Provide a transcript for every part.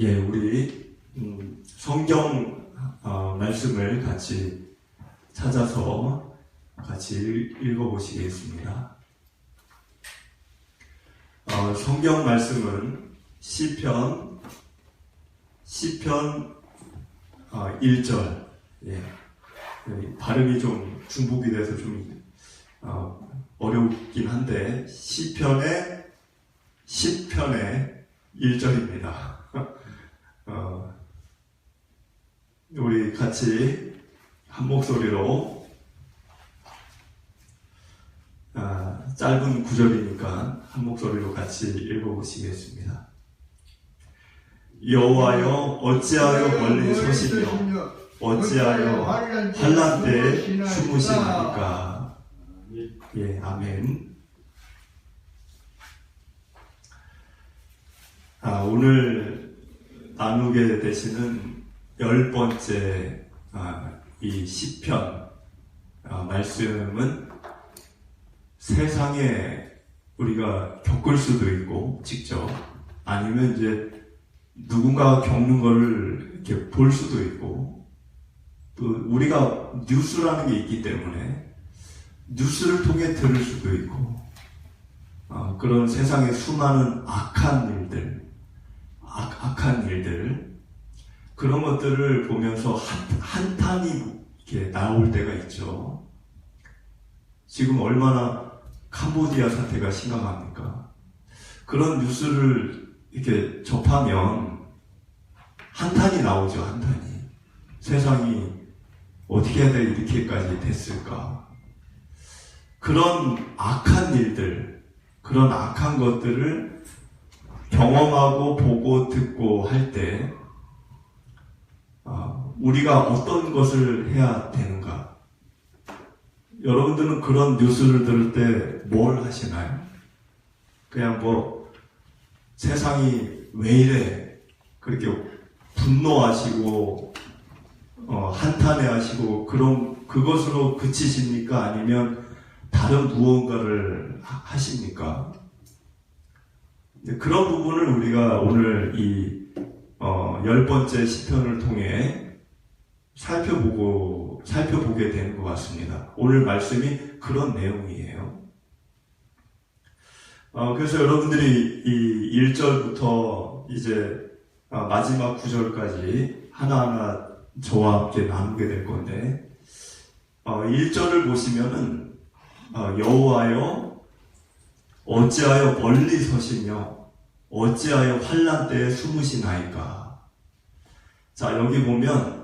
예, 우리 성경 말씀을 같이 찾아서 같이 읽어보시겠습니다. 성경 말씀은 시편 1절. 예, 발음이 좀 중복이 돼서 좀 어렵긴 한데 시편의 1절입니다. 우리 같이 한 목소리로 짧은 구절이니까 한 목소리로 같이 읽어보시겠습니다. 여호와여 어찌하여 멀리 서시며 어찌하여 환난 때에 숨으시나이까. 예, 아멘. 오늘 나누게 되시는 10번째 이 시편 말씀은 세상에 우리가 겪을 수도 있고 직접, 아니면 이제 누군가가 겪는 거를 이렇게 볼 수도 있고, 또 우리가 뉴스라는 게 있기 때문에 뉴스를 통해 들을 수도 있고, 그런 세상의 수많은 악한 일들, 그런 것들을 보면서 한탄이 이렇게 나올 때가 있죠. 지금 얼마나 캄보디아 사태가 심각합니까? 그런 뉴스를 이렇게 접하면 한탄이 나오죠, 한탄이. 세상이 어떻게 해야 이렇게까지 됐을까? 그런 악한 일들, 그런 악한 것들을 경험하고 보고 듣고 할 때 우리가 어떤 것을 해야 되는가? 여러분들은 그런 뉴스를 들을 때 뭘 하시나요? 그냥 세상이 왜 이래? 그렇게 분노하시고 한탄해하시고 그것으로 그치십니까? 아니면 다른 무언가를 하십니까? 그런 부분을 우리가 오늘 이 10번째 시편을 통해 살펴보게 되는 것 같습니다. 오늘 말씀이 그런 내용이에요. 그래서 여러분들이 이 1절부터 이제 마지막 9절까지 하나하나 저와 함께 나누게 될 건데, 1절을 보시면은 여호와여 어찌하여 멀리 서시며 어찌하여 환난 때에 숨으시나이까. 자, 여기 보면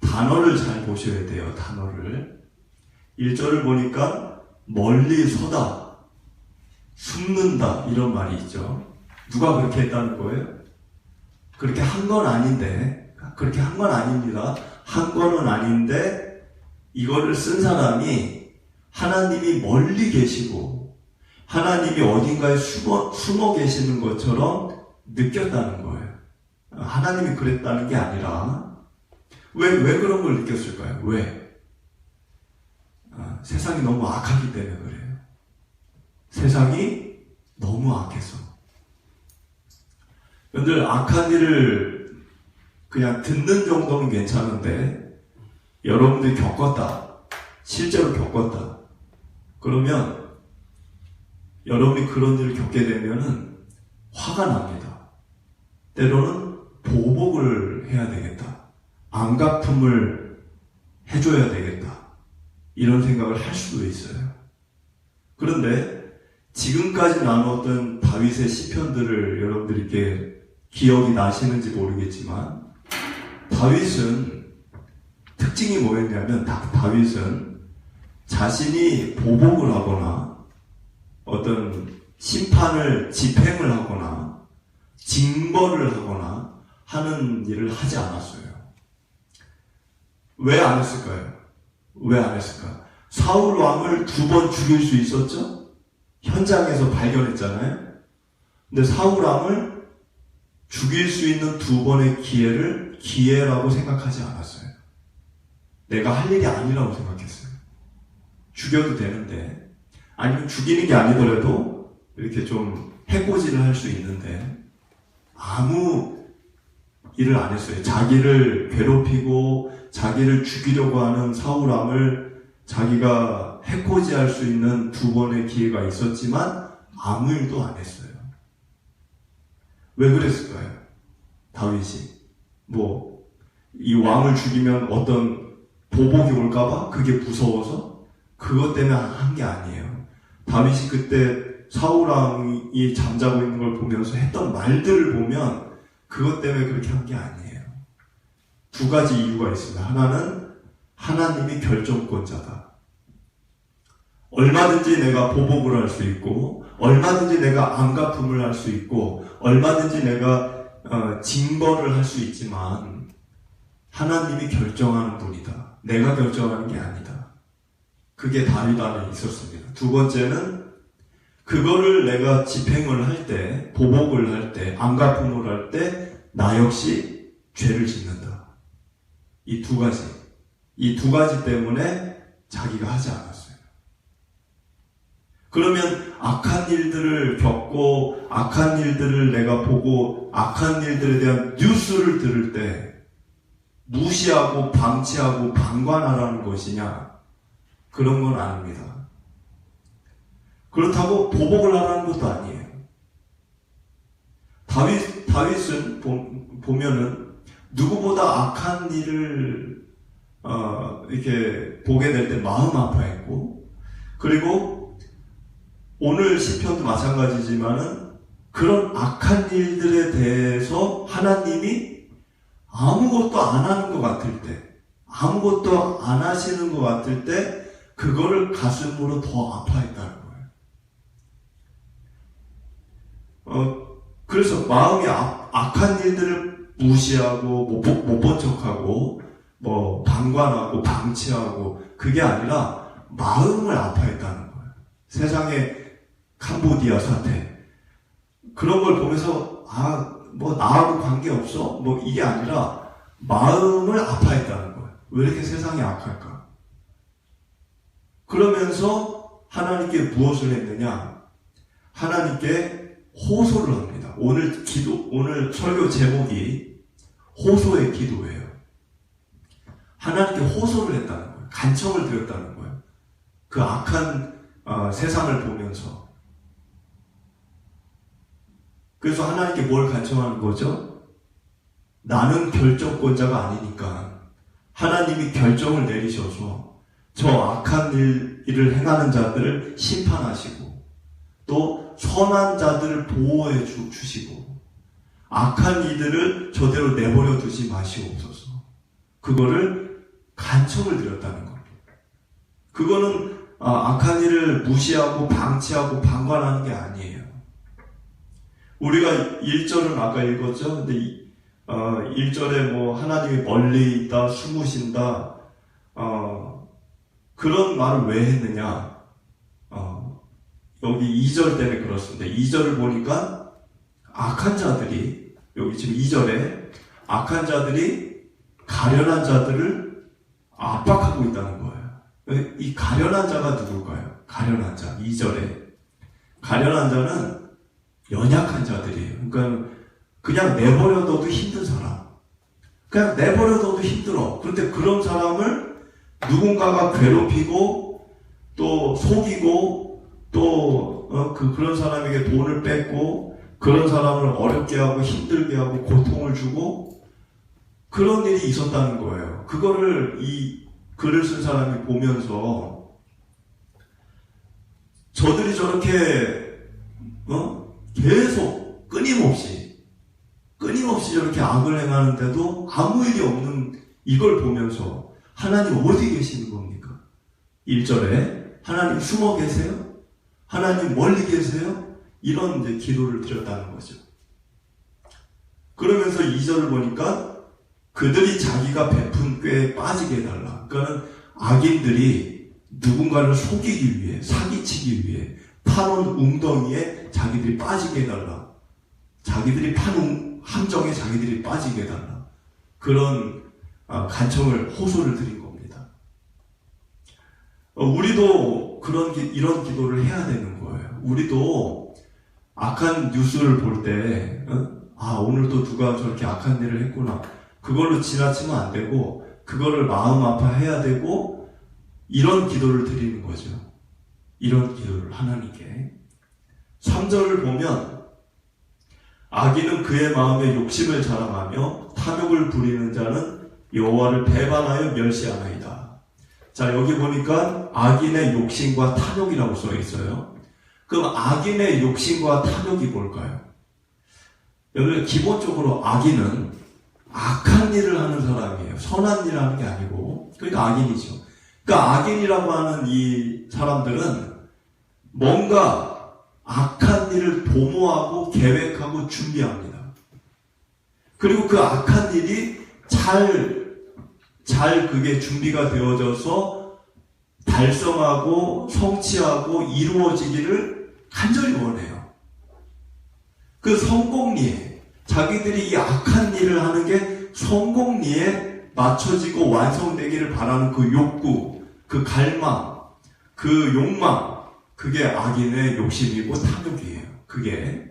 단어를 잘 보셔야 돼요. 단어를. 1절을 보니까 멀리 서다, 숨는다, 이런 말이 있죠. 누가 그렇게 했다는 거예요? 그렇게 한 건 아닌데, 그렇게 한 건 아닙니다. 한 거는 아닌데 이거를 쓴 사람이 하나님이 멀리 계시고 하나님이 어딘가에 숨어 계시는 것처럼 느꼈다는 거예요. 하나님이 그랬다는 게 아니라, 왜 그런 걸 느꼈을까요? 왜? 세상이 너무 악하기 때문에 그래요. 세상이 너무 악해서. 여러분들, 악한 일을 그냥 듣는 정도는 괜찮은데, 여러분들이 겪었다, 실제로 겪었다, 그러면 여러분이 그런 일을 겪게 되면은 화가 납니다. 때로는 보복을 해야 되겠다, 안갚음을 해줘야 되겠다, 이런 생각을 할 수도 있어요. 그런데 지금까지 나눴던 다윗의 시편들을 여러분들께 기억이 나시는지 모르겠지만, 다윗은 특징이 뭐였냐면, 다윗은 자신이 보복을 하거나 어떤 심판을 집행을 하거나 징벌을 하거나 하는 일을 하지 않았어요. 왜 안 했을까요? 왜 안 했을까? 사울 왕을 2번 죽일 수 있었죠? 현장에서 발견했잖아요. 근데 사울 왕을 죽일 수 있는 2번의 기회를 기회라고 생각하지 않았어요. 내가 할 일이 아니라고 생각했어요. 죽여도 되는데, 아니면 죽이는 게 아니더라도 이렇게 좀 해코지를 할 수 있는데, 아무 일을 안 했어요. 자기를 괴롭히고 자기를 죽이려고 하는 사울왕을 자기가 해코지할 수 있는 2번의 기회가 있었지만 아무 일도 안 했어요. 왜 그랬을까요? 다윗이 이 왕을 죽이면 어떤 보복이 올까봐 그게 무서워서 그것 때문에 한 게 아니에요. 다윗이 그때 사울왕이 잠자고 있는 걸 보면서 했던 말들을 보면 그것 때문에 그렇게 한 게 아니에요. 2가지 이유가 있습니다. 하나는 하나님이 결정권자다. 얼마든지 내가 보복을 할 수 있고 얼마든지 내가 안갚음을 할 수 있고 얼마든지 내가 징벌을 할 수 있지만 하나님이 결정하는 분이다. 내가 결정하는 게 아니다. 그게 다윗 안에 있었습니다. 2번째는 그거를 내가 집행을 할 때, 보복을 할 때, 안갚음을 할 때 나 역시 죄를 짓는다. 이 2가지 때문에 자기가 하지 않았어요. 그러면 악한 일들을 겪고 악한 일들을 내가 보고 악한 일들에 대한 뉴스를 들을 때 무시하고 방치하고 방관하라는 것이냐? 그런 건 아닙니다. 그렇다고 보복을 하라는 것도 아니에요. 다윗은 보면은 누구보다 악한 일을 이렇게 보게 될 때 마음 아파했고, 그리고 오늘 시편도 마찬가지지만은 그런 악한 일들에 대해서 하나님이 아무것도 안 하는 것 같을 때, 아무것도 안 하시는 것 같을 때 그거를 가슴으로 더 아파했다는 거예요. 그래서 마음이 악한 일들을 무시하고 못 본 척하고 방관하고 방치하고 그게 아니라 마음을 아파했다는 거예요. 세상에 캄보디아 사태 그런 걸 보면서 나하고 관계없어? 이게 아니라 마음을 아파했다는 거예요. 왜 이렇게 세상이 악할까? 그러면서 하나님께 무엇을 했느냐? 하나님께 호소를 합니다. 오늘 설교 제목이 호소의 기도예요. 하나님께 호소를 했다는 거예요. 간청을 드렸다는 거예요. 그 악한 세상을 보면서. 그래서 하나님께 뭘 간청하는 거죠? 나는 결정권자가 아니니까 하나님이 결정을 내리셔서 저 악한 일을 행하는 자들을 심판하시고 또 선한 자들을 보호해 주시고 악한 이들을 저대로 내버려 두지 마시옵소서. 그거를 간청을 드렸다는 겁니다. 그거는 악한 일을 무시하고 방치하고 방관하는 게 아니에요. 우리가 1절은 아까 읽었죠. 근데 1절에 하나님이 멀리 있다, 숨으신다, 그런 말을 왜 했느냐? 여기 2절 때문에 그렇습니다. 2절을 보니까 악한 자들이, 여기 지금 2절에 악한 자들이 가련한 자들을 압박하고 있다는 거예요. 이 가련한 자가 누굴까요? 가련한 자, 2절에. 가련한 자는 연약한 자들이에요. 그러니까 그냥 내버려둬도 힘든 사람. 그냥 내버려둬도 힘들어. 그런데 그런 사람을 누군가가 괴롭히고 또 속이고 또 그런 사람에게 돈을 뺏고 그런 사람을 어렵게 하고 힘들게 하고 고통을 주고 그런 일이 있었다는 거예요. 그거를 이 글을 쓴 사람이 보면서 저들이 저렇게 계속 끊임없이 저렇게 악을 행하는데도 아무 일이 없는 이걸 보면서 하나님 어디 계시는 겁니까? 1절에 하나님 숨어 계세요? 하나님 멀리 계세요? 이런 이제 기도를 드렸다는 거죠. 그러면서 2절을 보니까 그들이 자기가 베푼 꾀에 빠지게 해달라. 그러니까 악인들이 누군가를 속이기 위해, 사기치기 위해 파놓은 웅덩이에 자기들이 빠지게 해달라. 자기들이 파놓은 함정에 자기들이 빠지게 해달라. 그런 간청을, 호소를 드린 겁니다. 우리도 이런 기도를 해야 되는 거예요. 우리도 악한 뉴스를 볼 때, 오늘도 누가 저렇게 악한 일을 했구나. 그걸로 지나치면 안 되고, 그거를 마음 아파해야 되고, 이런 기도를 드리는 거죠. 이런 기도를 하나님께. 3절을 보면, 악인은 그의 마음에 욕심을 자랑하며 탐욕을 부리는 자는 여호와를 배반하여 멸시하나이다. 자, 여기 보니까 악인의 욕심과 탐욕이라고 써 있어요. 그럼 악인의 욕심과 탐욕이 뭘까요? 여러분, 기본적으로 악인은 악한 일을 하는 사람이에요. 선한 일을 하는 게 아니고. 그러니까 악인이죠. 그러니까 악인이라고 하는 이 사람들은 뭔가 악한 일을 도모하고 계획하고 준비합니다. 그리고 그 악한 일이 잘 그게 준비가 되어져서 달성하고 성취하고 이루어지기를 간절히 원해요. 그 성공리에, 자기들이 이 악한 일을 하는 게 성공리에 맞춰지고 완성되기를 바라는 그 욕구, 그 갈망, 그 욕망, 그게 악인의 욕심이고 탐욕이에요. 그게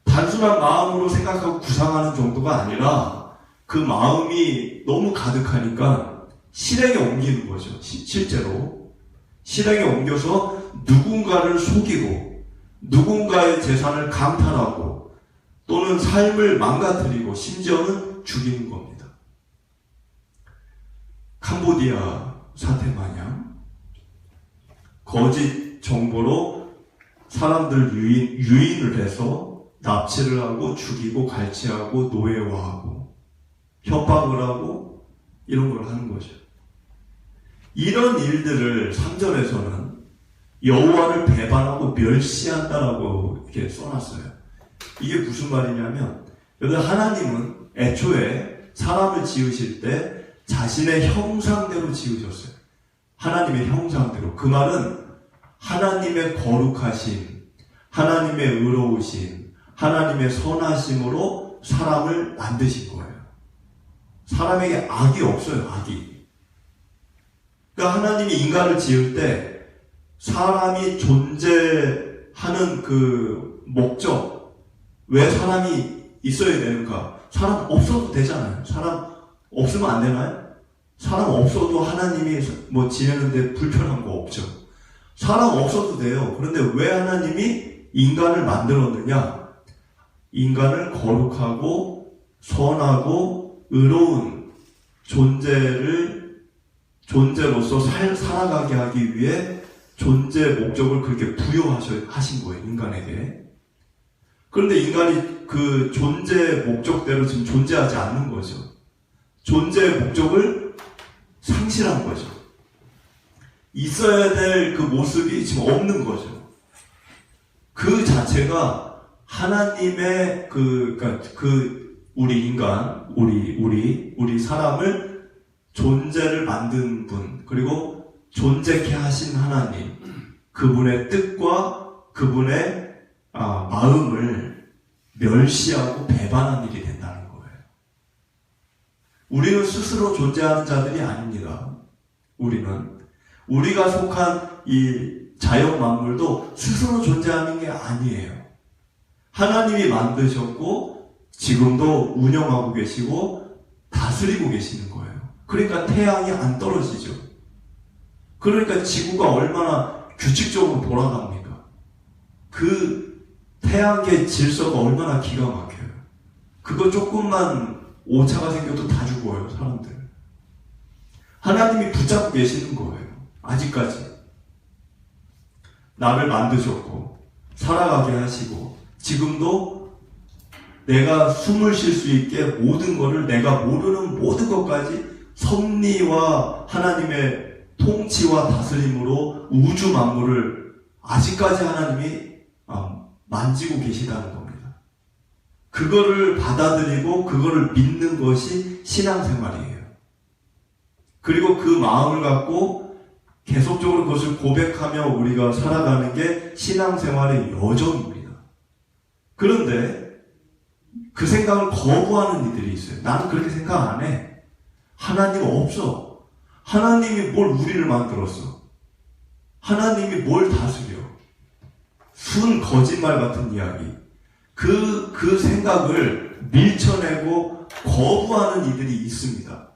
단순한 마음으로 생각하고 구상하는 정도가 아니라 그 마음이 너무 가득하니까 실행에 옮기는 거죠. 실제로 실행에 옮겨서 누군가를 속이고 누군가의 재산을 강탈하고 또는 삶을 망가뜨리고 심지어는 죽이는 겁니다. 캄보디아 사태 마냥 거짓 정보로 사람들 유인을 해서 납치를 하고 죽이고 갈취하고 노예화하고 협박을 하고 이런 걸 하는 거죠. 이런 일들을 3절에서는 여호와를 배반하고 멸시한다라고 이렇게 써놨어요. 이게 무슨 말이냐면, 여러분, 하나님은 애초에 사람을 지으실 때 자신의 형상대로 지으셨어요. 하나님의 형상대로. 그 말은 하나님의 거룩하심, 하나님의 의로우심, 하나님의 선하심으로 사람을 만드신 거예요. 사람에게 악이 없어요, 악이. 그러니까 하나님이 인간을 지을 때 사람이 존재하는 그 목적, 왜 사람이 있어야 되는가? 사람 없어도 되잖아요. 사람 없으면 안 되나요? 사람 없어도 하나님이 뭐 지내는데 불편한 거 없죠. 사람 없어도 돼요. 그런데 왜 하나님이 인간을 만들었느냐? 인간을 거룩하고 선하고 의로운 존재로서 살아가게 하기 위해 존재 목적을 그렇게 부여하신 거예요, 인간에게. 그런데 인간이 그 존재 목적대로 지금 존재하지 않는 거죠. 존재의 목적을 상실한 거죠. 있어야 될 그 모습이 지금 없는 거죠. 그 자체가 하나님의 우리 인간, 우리 사람을 존재를 만든 분, 그리고 존재케 하신 하나님, 그분의 뜻과 그분의 마음을 멸시하고 배반한 일이 된다는 거예요. 우리는 스스로 존재하는 자들이 아닙니다. 우리가 속한 이 자연 만물도 스스로 존재하는 게 아니에요. 하나님이 만드셨고 지금도 운영하고 계시고 다스리고 계시는 거예요. 그러니까 태양이 안 떨어지죠. 그러니까 지구가 얼마나 규칙적으로 돌아갑니까? 그 태양계 질서가 얼마나 기가 막혀요. 그거 조금만 오차가 생겨도 다 죽어요, 사람들. 하나님이 붙잡고 계시는 거예요. 아직까지. 나를 만드셨고 살아가게 하시고 지금도 내가 숨을 쉴 수 있게 모든 것을, 내가 모르는 모든 것까지 섭리와 하나님의 통치와 다스림으로 우주 만물을 아직까지 하나님이 만지고 계시다는 겁니다. 그거를 받아들이고 그거를 믿는 것이 신앙생활이에요. 그리고 그 마음을 갖고 계속적으로 그것을 고백하며 우리가 살아가는 게 신앙생활의 여정입니다. 그런데 그 생각을 거부하는 이들이 있어요. 나는 그렇게 생각 안 해. 하나님 없어. 하나님이 뭘 우리를 만들었어. 하나님이 뭘 다스려. 순 거짓말 같은 이야기. 그 생각을 밀쳐내고 거부하는 이들이 있습니다.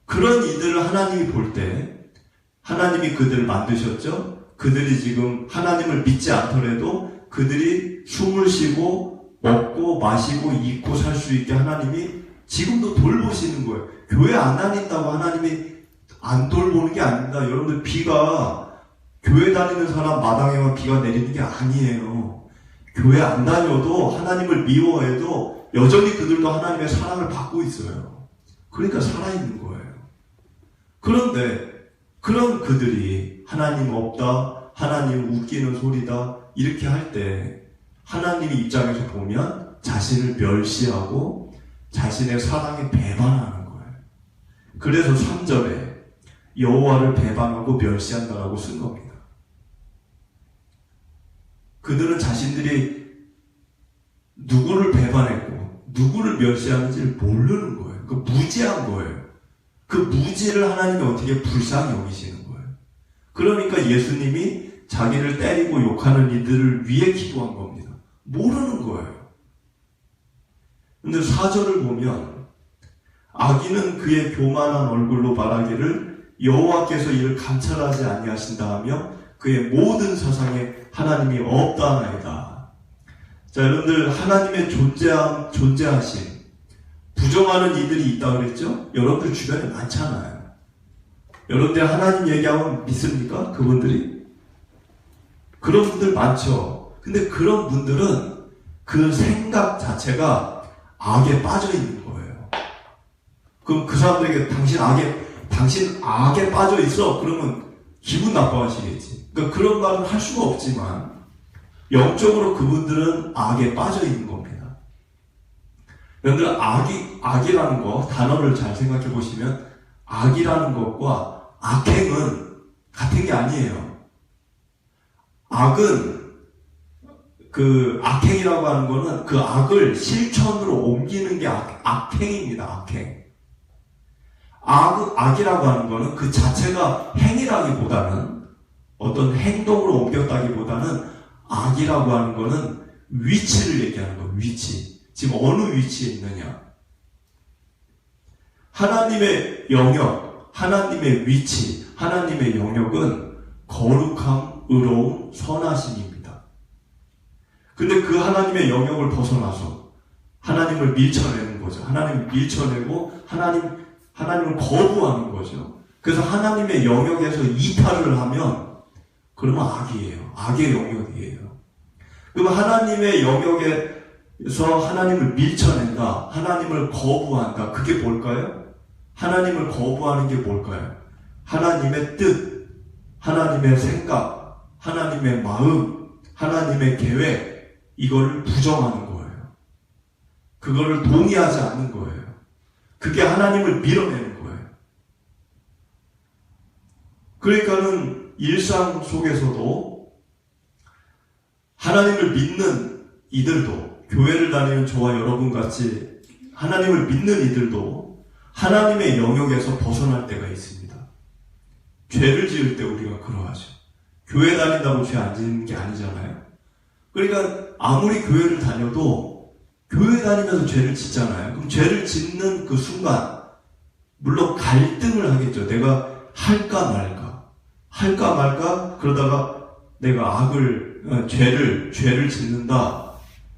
그런 이들을 하나님이 볼 때, 하나님이 그들을 만드셨죠? 그들이 지금 하나님을 믿지 않더라도 그들이 숨을 쉬고 먹고 마시고 입고 살 수 있게 하나님이 지금도 돌보시는 거예요. 교회 안 다닌다고 하나님이 안 돌보는 게 아닙니다. 여러분들 비가 교회 다니는 사람 마당에만 비가 내리는 게 아니에요. 교회 안 다녀도 하나님을 미워해도 여전히 그들도 하나님의 사랑을 받고 있어요. 그러니까 살아있는 거예요. 그런데 그런 그들이 하나님 없다, 하나님 웃기는 소리다 이렇게 할 때 하나님의 입장에서 보면 자신을 멸시하고 자신의 사랑에 배반하는 거예요. 그래서 3절에 여호와를 배반하고 멸시한다라고 쓴 겁니다. 그들은 자신들이 누구를 배반했고 누구를 멸시하는지를 모르는 거예요. 그 무지한 거예요. 그 무지를 하나님이 어떻게 불쌍히 여기시는 거예요. 그러니까 예수님이 자기를 때리고 욕하는 이들을 위해 기도한 겁니다. 모르는 거예요. 근데 4절을 보면 악인은 그의 교만한 얼굴로 말하기를 여호와께서 이를 감찰하지 아니하신다 하며 그의 모든 사상에 하나님이 없다 하나이다. 자, 여러분들 하나님의 존재하심 부정하는 이들이 있다 그랬죠? 여러분들 주변에 많잖아요. 여러분들 하나님 얘기하면 믿습니까? 그분들이? 그런 분들 많죠. 근데 그런 분들은 그 생각 자체가 악에 빠져 있는 거예요. 그럼 그 사람들에게 당신 악에 빠져 있어. 그러면 기분 나빠하시겠지. 그러니까 그런 말은 할 수가 없지만 영적으로 그분들은 악에 빠져 있는 겁니다. 여러분들 악이라는 거 단어를 잘 생각해 보시면 악이라는 것과 악행은 같은 게 아니에요. 악은 그 악행이라고 하는 거는 그 악을 실천으로 옮기는 게 악행입니다. 악행. 악이라고 하는 거는 그 자체가 행위라기보다는 어떤 행동으로 옮겼다기보다는 악이라고 하는 거는 위치를 얘기하는 거예요. 위치. 지금 어느 위치에 있느냐. 하나님의 영역, 하나님의 위치, 하나님의 영역은 거룩함, 의로움, 선하심입니다. 근데 그 하나님의 영역을 벗어나서 하나님을 밀쳐내는 거죠. 하나님을 밀쳐내고 하나님을 거부하는 거죠. 그래서 하나님의 영역에서 이탈을 하면 그러면 악이에요. 악의 영역이에요. 그러면 하나님의 영역에서 하나님을 밀쳐낸다. 하나님을 거부한다. 그게 뭘까요? 하나님을 거부하는 게 뭘까요? 하나님의 뜻, 하나님의 생각, 하나님의 마음, 하나님의 계획, 이거를 부정하는 거예요. 그거를 동의하지 않는 거예요. 그게 하나님을 밀어내는 거예요. 그러니까는 일상 속에서도 하나님을 믿는 이들도, 교회를 다니는 저와 여러분 같이 하나님을 믿는 이들도 하나님의 영역에서 벗어날 때가 있습니다. 죄를 지을 때 우리가 그러하죠. 교회 다닌다고 죄 안 짓는 게 아니잖아요. 그러니까 아무리 교회를 다녀도 교회 다니면서 죄를 짓잖아요. 그럼 죄를 짓는 그 순간 물론 갈등을 하겠죠. 내가 할까 말까 그러다가 내가 죄를 짓는다.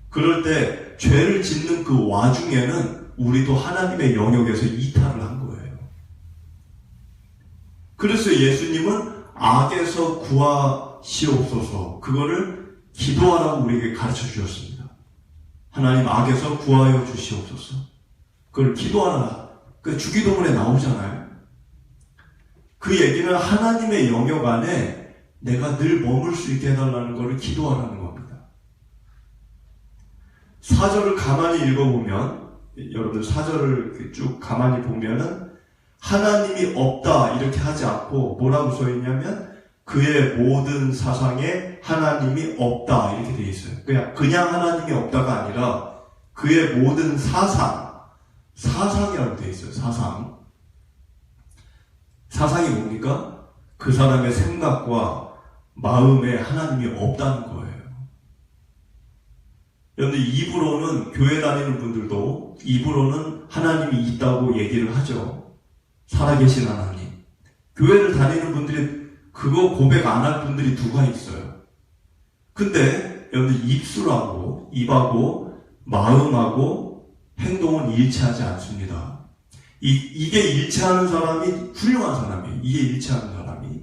그럴 때 죄를 짓는 그 와중에는 우리도 하나님의 영역에서 이탈을 한 거예요. 그래서 예수님은 악에서 구하시옵소서, 그거를 기도하라고 우리에게 가르쳐 주셨습니다. 하나님 악에서 구하여 주시옵소서. 그걸 기도하라. 그 주기도문에 나오잖아요. 그 얘기는 하나님의 영역 안에 내가 늘 머물 수 있게 해달라는 것을 기도하라는 겁니다. 4절을 가만히 읽어보면, 여러분들 4절을 쭉 가만히 보면은 하나님이 없다 이렇게 하지 않고 뭐라고 써있냐면 그의 모든 사상에 하나님이 없다 이렇게 되어 있어요. 그냥 하나님이 없다가 아니라 그의 모든 사상이라고 되어 있어요. 사상이 뭡니까? 그 사람의 생각과 마음에 하나님이 없다는 거예요. 그런데 입으로는 교회 다니는 분들도 입으로는 하나님이 있다고 얘기를 하죠. 살아계신 하나님. 교회를 다니는 분들이 그거 고백 안 할 분들이 누가 있어요. 근데 여러분 입술하고 마음하고 행동은 일치하지 않습니다. 이게 일치하는 사람이 훌륭한 사람이에요. 이게 일치하는 사람이.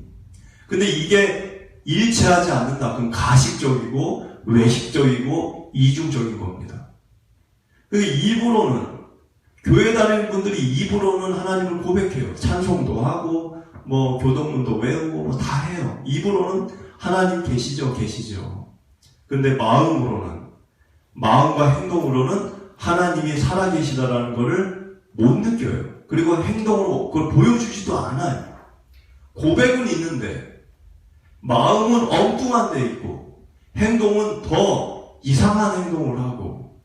근데 이게 일치하지 않는다. 그럼 가식적이고 외식적이고 이중적인 겁니다. 입으로는 교회 다니는 분들이 입으로는 하나님을 고백해요. 찬송도 하고 교동문도 외우고 다 해요. 입으로는 하나님 계시죠. 근데 마음과 행동으로는 하나님이 살아계시다라는 것을 못 느껴요. 그리고 행동으로 그걸 보여주지도 않아요. 고백은 있는데 마음은 엉뚱한 데 있고 행동은 더 이상한 행동을 하고,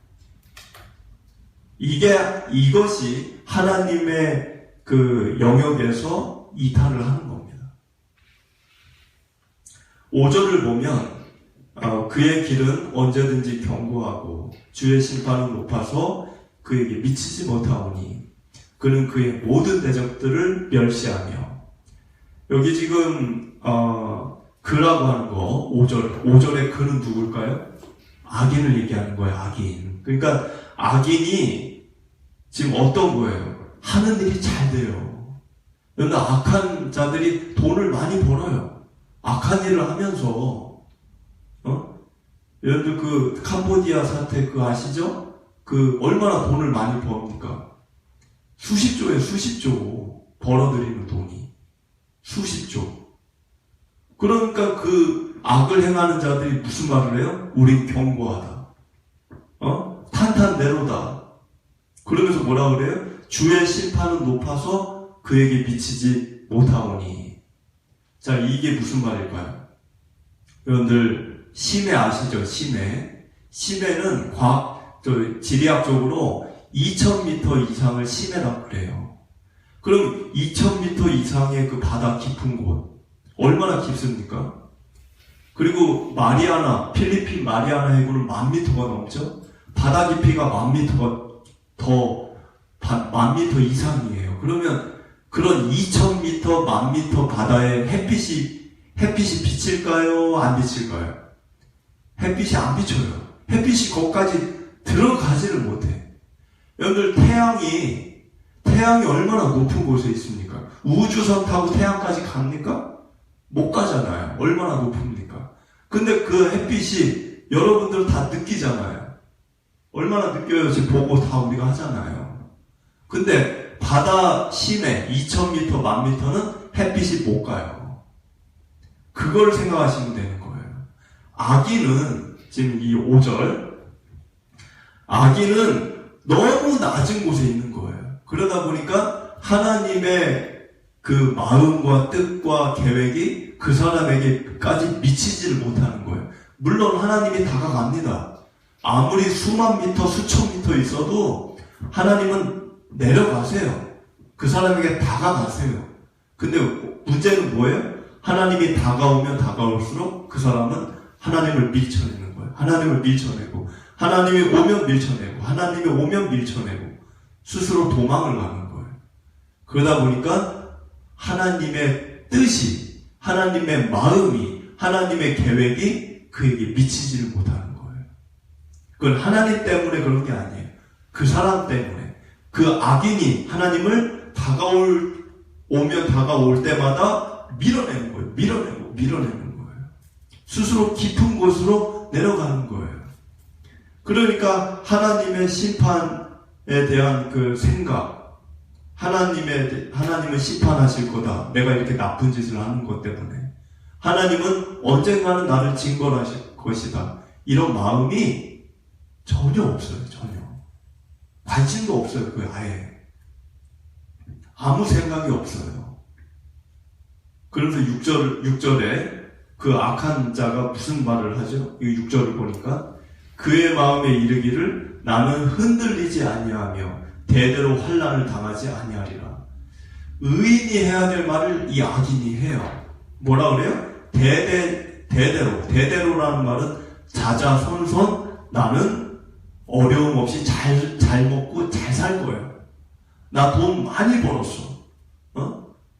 이것이 하나님의 그 영역에서 이탈을 하는 겁니다. 5절을 보면 그의 길은 언제든지 견고하고 주의 심판은 높아서 그에게 미치지 못하오니 그는 그의 모든 대적들을 멸시하며. 여기 지금 그라고 하는 거 5절에 그는 누굴까요? 악인을 얘기하는 거예요. 악인. 그러니까 악인이 지금 어떤 거예요? 하는 일이 잘 돼요. 그런데 악한 자들이 돈을 많이 벌어요. 악한 일을 하면서. 여러분들 그 캄보디아 사태 그거 아시죠? 그 얼마나 돈을 많이 버니까 수십조에 수십조 벌어들이는 돈이 수십조. 그러니까 그 악을 행하는 자들이 무슨 말을 해요? 우린 견고하다. 탄탄대로다. 그러면서 뭐라 그래요? 주의 심판은 높아서 그에게 미치지 못하오니. 자, 이게 무슨 말일까요? 여러분들 심해 아시죠? 심해는 지리학적으로 2000m 이상을 심해라고 그래요. 그럼 2000m 이상의 그 바다 깊은 곳 얼마나 깊습니까? 그리고 필리핀 마리아나 해구는 10,000m가 넘죠? 바다 깊이가 10,000m가 10,000m 이상이에요. 그러면 그런 2000m, 10,000m 바다에 햇빛이 비칠까요? 안 비칠까요? 햇빛이 안 비쳐요. 햇빛이 거기까지 들어가지를 못해. 여러분들 태양이 얼마나 높은 곳에 있습니까? 우주선 타고 태양까지 갑니까? 못 가잖아요. 얼마나 높습니까? 근데 그 햇빛이 여러분들 다 느끼잖아요. 얼마나 느껴요? 지금 보고 다 우리가 하잖아요. 근데 바다 심해 2000m, 10,000m는 햇빛이 못 가요. 그걸 생각하시면 되는 거예요. 악인은 지금 이 5절 악인은 너무 낮은 곳에 있는 거예요. 그러다 보니까 하나님의 그 마음과 뜻과 계획이 그 사람에게까지 미치지를 못하는 거예요. 물론 하나님이 다가갑니다. 아무리 수만 미터, 수천 미터 있어도 하나님은 내려가세요. 그 사람에게 다가가세요. 근데 문제는 뭐예요? 하나님이 다가오면 다가올수록 그 사람은 하나님을 밀쳐내는 거예요. 하나님을 밀쳐내고, 하나님이 오면 밀쳐내고, 하나님이 오면 밀쳐내고, 스스로 도망을 가는 거예요. 그러다 보니까 하나님의 뜻이, 하나님의 마음이, 하나님의 계획이 그에게 미치지를 못하는 거예요. 그건 하나님 때문에 그런 게 아니에요. 그 사람 때문에. 그 악인이 하나님을 오면 다가올 때마다 밀어내는 거예요. 밀어내는 거예요. 스스로 깊은 곳으로 내려가는 거예요. 그러니까 하나님의 심판에 대한 그 생각, 하나님은 심판하실 거다. 내가 이렇게 나쁜 짓을 하는 것 때문에. 하나님은 언젠가는 나를 징벌하실 것이다. 이런 마음이 전혀 없어요. 전혀. 관심도 없어요. 그게 아예. 아무 생각이 없어요. 그래서 6절에 그 악한 자가 무슨 말을 하죠? 이 6절을 보니까 그의 마음에 이르기를 나는 흔들리지 아니하며 대대로 환난을 당하지 아니하리라. 의인이 해야 될 말을 이 악인이 해요. 뭐라 그래요? 대대로라는 말은 자자손손 나는 어려움 없이 잘 먹고 잘 살 거야. 나 돈 많이 벌었어.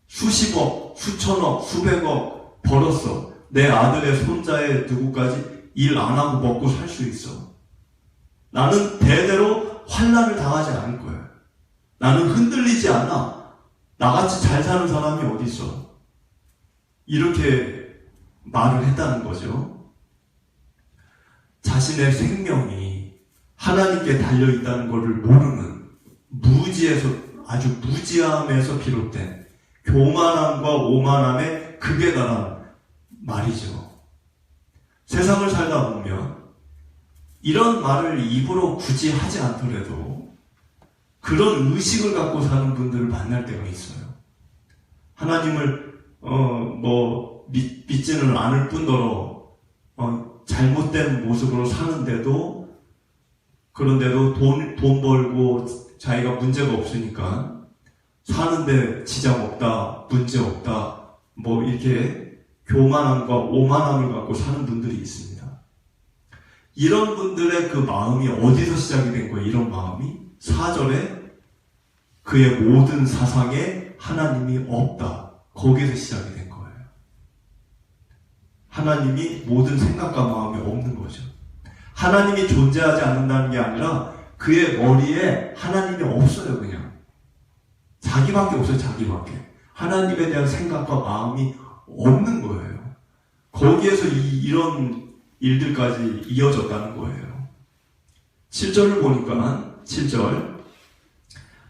수십억, 수천억, 수백억 벌었어. 내 아들의 손자의 누구까지 일 안 하고 먹고 살 수 있어. 나는 대대로 환난을 당하지 않을 거야. 나는 흔들리지 않아. 나같이 잘 사는 사람이 어디 있어? 이렇게 말을 했다는 거죠. 자신의 생명이 하나님께 달려있다는 것을 모르는 무지에서, 아주 무지함에서 비롯된 교만함과 오만함의 극에 달한 말이죠. 세상을 살다 보면 이런 말을 입으로 굳이 하지 않더라도 그런 의식을 갖고 사는 분들을 만날 때가 있어요. 하나님을 믿지는 않을 뿐더러 잘못된 모습으로 사는데도, 그런데도 돈 벌고 자기가 문제가 없으니까 사는데 지장 없다, 문제 없다, 이렇게 교만함과 오만함을 갖고 사는 분들이 있습니다. 이런 분들의 그 마음이 어디서 시작이 된 거예요? 이런 마음이 4절에 그의 모든 사상에 하나님이 없다, 거기서 시작이 된 거예요. 하나님이 모든 생각과 마음이 없는 거죠. 하나님이 존재하지 않는다는 게 아니라 그의 머리에 하나님이 없어요. 그냥 자기밖에 없어요. 자기밖에. 하나님에 대한 생각과 마음이 없는 거예요. 거기에서 이런 일들까지 이어졌다는 거예요. 7절을 보니까 7절,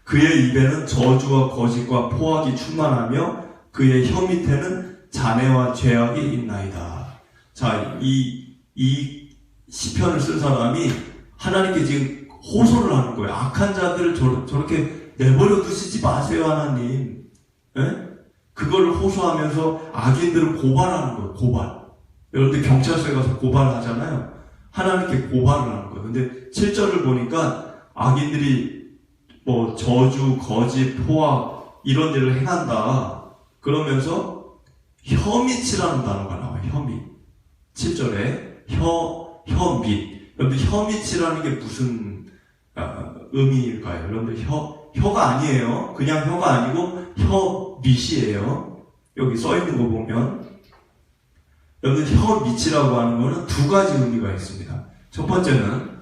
그의 입에는 저주와 거짓과 포악이 충만하며 그의 혀 밑에는 잔해와 죄악이 있나이다. 자, 이 시편을 쓴 사람이 하나님께 지금 호소를 하는 거예요. 악한 자들을 저렇게 내버려 두시지 마세요, 하나님. 에? 그걸 호소하면서 악인들을 고발하는 거예요. 고발. 여러분들 경찰서에 가서 고발하잖아요. 하나님께 고발을 하는 거예요. 근데 7절을 보니까 악인들이 저주, 거짓, 포악 이런 일을 행한다. 그러면서 혀밑이라는 단어가 나와요. 혀밑. 7절에 혀밑. 여러분들 혀밑이라는 게 무슨 의미일까요? 여러분들 혀가 아니에요. 그냥 혀가 아니고 혀밑이에요. 여기 써있는 거 보면 여러분들 혀밑이라고 하는 거는 두 가지 의미가 있습니다. 첫 번째는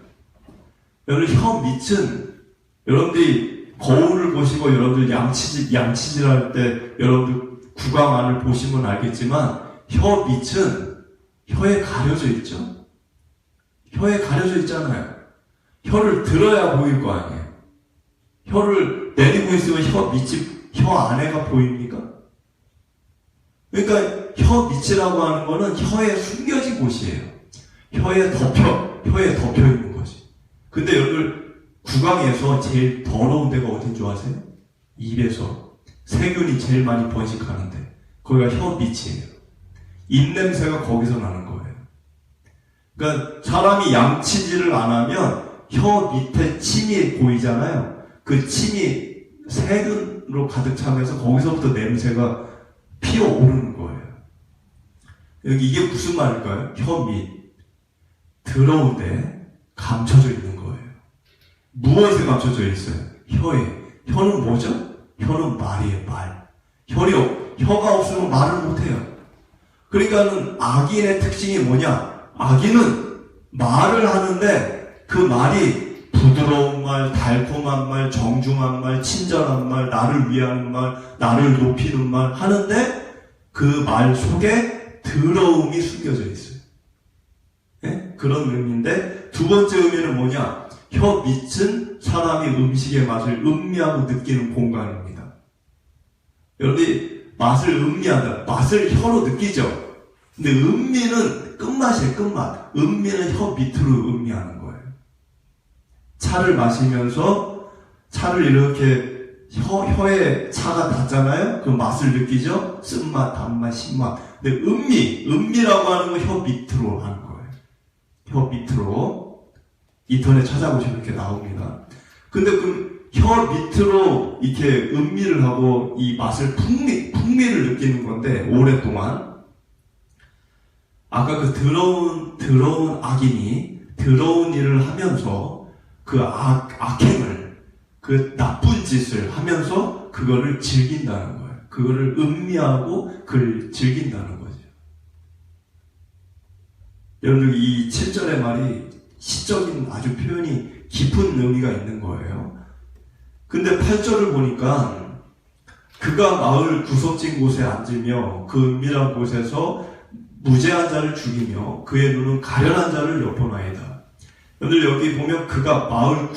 여러분들 혀밑은 여러분들이 거울을 보시고 여러분들 양치질 할 때 여러분들 구강 안을 보시면 알겠지만 혀밑은 혀에 가려져 있죠. 혀에 가려져 있잖아요. 혀를 들어야 보일 거 아니에요. 혀를 내리고 있으면 혀 안에가 보입니까? 그러니까 혀 밑이라고 하는 거는 혀에 숨겨진 곳이에요. 혀에 덮여 있는 거지. 근데 여러분들 구강에서 제일 더러운 데가 어딘 줄 아세요? 입에서 세균이 제일 많이 번식하는데 거기가 혀 밑이에요. 입냄새가 거기서 나는 거예요. 그러니까 사람이 양치질을 안 하면 혀 밑에 침이 보이잖아요. 그 침이 세균으로 가득 차면서 거기서부터 냄새가 피어오르는 거예요. 여기 이게 무슨 말일까요? 혀 밑. 더러운데 감춰져 있는 거예요. 무엇에 감춰져 있어요? 혀에. 혀는 뭐죠? 혀는 말이에요. 말. 혀가 없으면 말을 못해요. 그러니까는 악인의 특징이 뭐냐? 악인은 말을 하는데 그 말이 부드러운 말, 달콤한 말, 정중한 말, 친절한 말, 나를 위하는 말, 나를 높이는 말 하는데 그 말 속에 더러움이 숨겨져 있어요. 네? 그런 의미인데 두 번째 의미는 뭐냐? 혀 밑은 사람이 음식의 맛을 음미하고 느끼는 공간입니다. 여러분이 맛을 음미한다. 맛을 혀로 느끼죠. 근데 음미는 끝맛이에요. 끝맛. 음미는 혀 밑으로 음미하는 거예요. 차를 마시면서 차를 이렇게 혀에 차가 닿잖아요. 그 맛을 느끼죠. 쓴맛, 단맛, 신맛. 근데 음미라고 하는 건 혀 밑으로 하는 거예요. 혀 밑으로. 인터넷 찾아보시면 이렇게 나옵니다. 근데 그 혀 밑으로 이렇게 음미를 하고 이 맛을 풍미를 느끼는 건데 오랫동안 아까 그 더러운 악인이 더러운 일을 하면서 그 악행을, 그 나쁜 짓을 하면서 그거를 즐긴다는 거예요. 그거를 음미하고 그걸 즐긴다는 거죠. 여러분, 이 7절의 말이 시적인 아주 표현이 깊은 의미가 있는 거예요. 근데 8절을 보니까 그가 마을 구석진 곳에 앉으며 그 은밀한 곳에서 무죄한 자를 죽이며 그의 눈은 가련한 자를 엿보나이다. 여러분들 여기 보면 그가 마을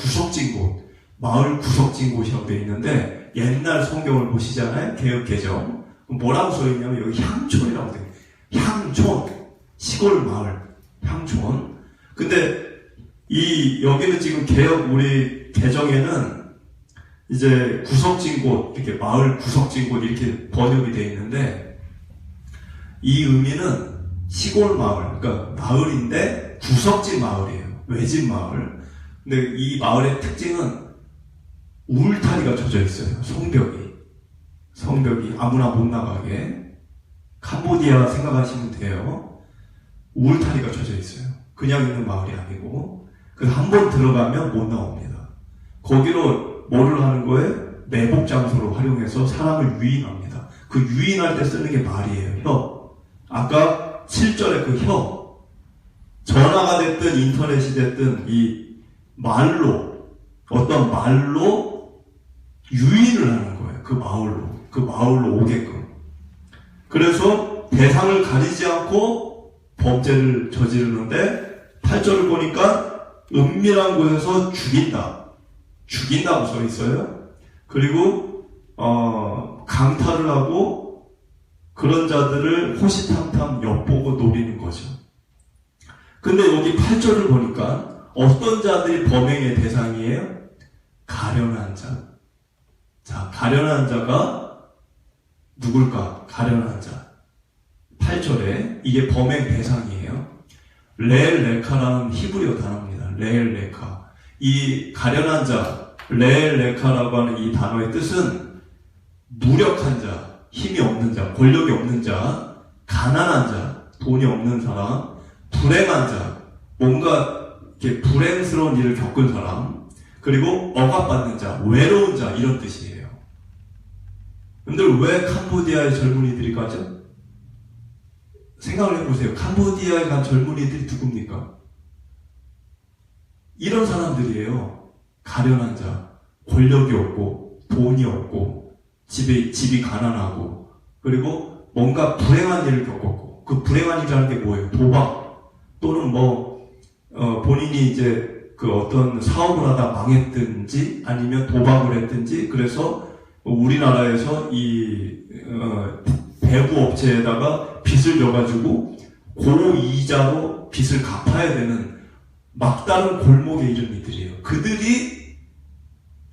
구석진 곳이라고 되어 있는데 옛날 성경을 보시잖아요. 개역개정. 뭐라고 써있냐면 여기 향촌이라고 되어 있어요. 향촌. 시골 마을. 향촌. 근데 여기는 지금 개역 우리 개정에는 이제 구석진 곳, 이렇게 마을 구석진 곳 이렇게 번역이 되어 있는데 이 의미는 시골 마을, 그러니까 마을인데 구석진 마을이에요. 외진 마을. 근데 이 마을의 특징은 울타리가 쳐져 있어요. 성벽이 아무나 못 나가게. 캄보디아 생각하시면 돼요. 울타리가 쳐져 있어요. 그냥 있는 마을이 아니고. 그래서 한 번 들어가면 못 나옵니다. 거기로 뭐를 하는 거예요? 매복 장소로 활용해서 사람을 유인합니다. 그 유인할 때 쓰는 게 말이에요. 혀. 아까 7절에 그 혀. 전화가 됐든 인터넷이 됐든 이 말로, 어떤 말로 유인을 하는 거예요. 그 마을로 오게끔. 그래서 대상을 가리지 않고 범죄를 저지르는데 8절을 보니까 은밀한 곳에서 죽인다고 써 있어요. 그리고 강탈을 하고 그런 자들을 호시탐탐 엿보고 노리는 거죠. 근데 여기 8절을 보니까 어떤 자들이 범행의 대상이에요? 가련한 자. 자, 가련한 자가 누굴까? 가련한 자. 8절에 이게 범행 대상이에요. 레엘레카라는 히브리어 단어입니다. 레엘레카. 이 가련한 자, 레엘레카라고 하는 이 단어의 뜻은 무력한 자, 힘이 없는 자, 권력이 없는 자, 가난한 자, 돈이 없는 사람, 불행한 자, 뭔가 이렇게 불행스러운 일을 겪은 사람, 그리고 억압받는 자, 외로운 자, 이런 뜻이에요. 여러분들 왜 캄보디아의 젊은이들이 가죠? 생각을 해보세요. 캄보디아에 간 젊은이들이 누굽니까? 이런 사람들이에요. 가련한 자, 권력이 없고, 돈이 없고, 집이 가난하고, 그리고 뭔가 불행한 일을 겪었고, 그 불행한 일이라는 게 뭐예요? 도박, 또는 본인이 이제 그 어떤 사업을 하다 망했든지, 아니면 도박을 했든지, 그래서 우리나라에서 대부 업체에다가 빚을 져가지고 고이자로 빚을 갚아야 되는 막다른 골목에 이른 이들이에요. 그들이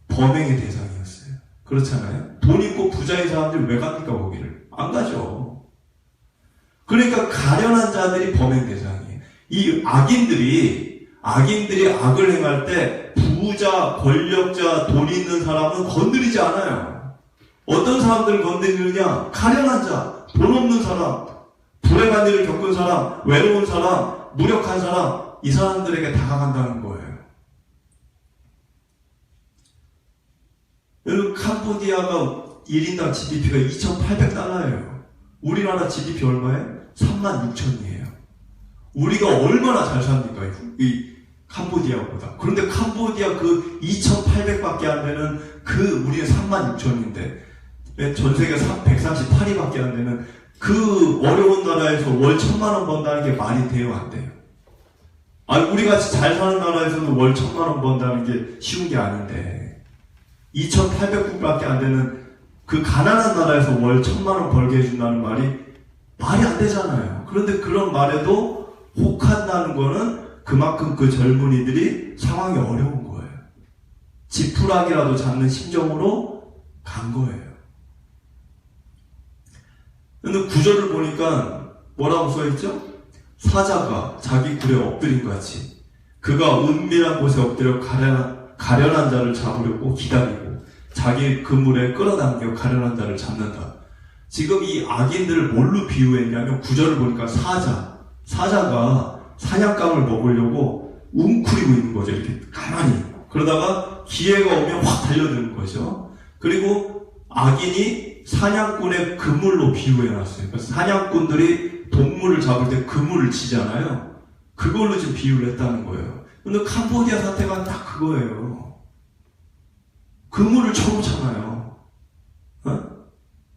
범행의 대상이었어요. 그렇잖아요? 돈 있고 부자인 사람들이 왜 갑니까, 거기를? 안 가죠. 그러니까 가련한 자들이 범행 대상이에요. 이 악인들이 악을 행할 때 부자, 권력자, 돈 있는 사람은 건드리지 않아요. 어떤 사람들을 건드리느냐? 가련한 자, 돈 없는 사람, 불행한 일을 겪은 사람, 외로운 사람, 무력한 사람, 이 사람들에게 다가간다는 거예요. 여러분, 캄보디아가 1인당 GDP가 2,800달러예요. 우리나라 GDP 얼마예요? 36,000이에요. 우리가 얼마나 잘 삽니까? 이 캄보디아보다. 그런데 캄보디아 그 2,800밖에 안 되는 우리는 36,000인데 전 세계 138위밖에 안 되는 그 어려운 나라에서 월 1,000만 원 번다는 게 말이 돼요, 안 돼요? 우리같이 잘 사는 나라에서도 월 1,000만 원 번다는 게 쉬운 게 아닌데 2,800불밖에 안 되는 그 가난한 나라에서 월 1,000만 원 벌게 해준다는 말이 안 되잖아요. 그런데 그런 말에도 혹한다는 거는 그만큼 그 젊은이들이 상황이 어려운 거예요. 지푸라기라도 잡는 심정으로 간 거예요. 근데 구절을 보니까 뭐라고 써있죠? 사자가 자기 굴에 엎드린 같이 그가 은밀한 곳에 엎드려 가련한 자를 잡으려고 기다리고 자기 그물에 끌어당겨 가련한 자를 잡는다. 지금 이 악인들을 뭘로 비유했냐면 구절을 보니까 사자가 사냥감을 먹으려고 웅크리고 있는 거죠. 이렇게 가만히. 그러다가 기회가 오면 확 달려드는 거죠. 그리고 악인이 사냥꾼의 그물로 비유해놨어요. 그래서 사냥꾼들이 동물을 잡을 때 그물을 치잖아요. 그걸로 지금 비유를 했다는 거예요. 근데 캄보디아 사태가 딱 그거예요. 그물을 쳐놓잖아요.